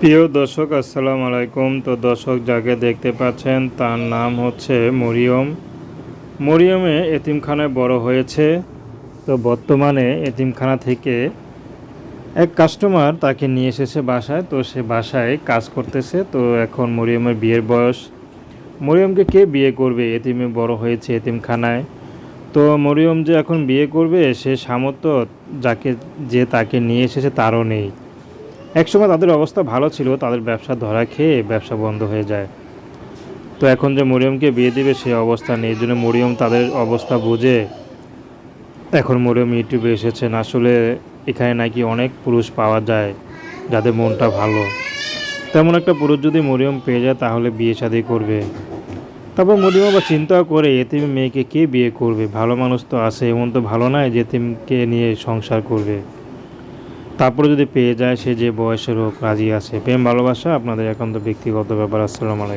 প্রিয় দর্শক আসসালামু আলাইকুম। তো দর্শক যাকে দেখতে পাচ্ছেন তার নাম হচ্ছে মরিয়ম। মরিয়মে এতিমখানায় বড় হয়েছে। তো বর্তমানে এতিমখানা থেকে এক কাস্টমার তাকে নিয়ে এসেছে বাসায়। তো সে বাসায় কাজ করতেছে। তো এখন মরিয়মের বিয়ের বয়স। মরিয়মকে কে বিয়ে করবে? এতিমে বড় হয়েছে এতিমখানায়। তো মরিয়ম যে এখন বিয়ে করবে সে সামর্থ্য তাকে নিয়ে এসেছে তারও নেই। একসময় তাদের অবস্থা ভালো ছিল, তাদের ব্যবসা ধরা খেয়ে ব্যবসা বন্ধ হয়ে যায়। তো এখন যে মরিয়মকে বিয়ে দিবে সেই অবস্থা নেই, এই জন্য মরিয়ম তাদের অবস্থা বুঝে এখন মরিয়ম ইউটিউবে এসেছেন। আসলে এখানে নাকি অনেক পুরুষ পাওয়া যায় যাদের মনটা ভালো। তেমন একটা পুরুষ যদি মরিয়ম পেয়ে যায় তাহলে বিয়ে শাদী করবে। তারপর মরিয়ম আবার চিন্তাও করে এতিম মেয়েকে কে বিয়ে করবে, ভালো মানুষ তো আছে, এমন তো ভালো নয় যে এতিমকে নিয়ে সংসার করবে। তারপরে যদি পেয়ে যায় সে যে বয়সের হোক রাজি আছে। প্রেম ভালোবাসা আপনাদের একান্ত ব্যক্তিগত ব্যাপার। আসসালামু আলাইকুম।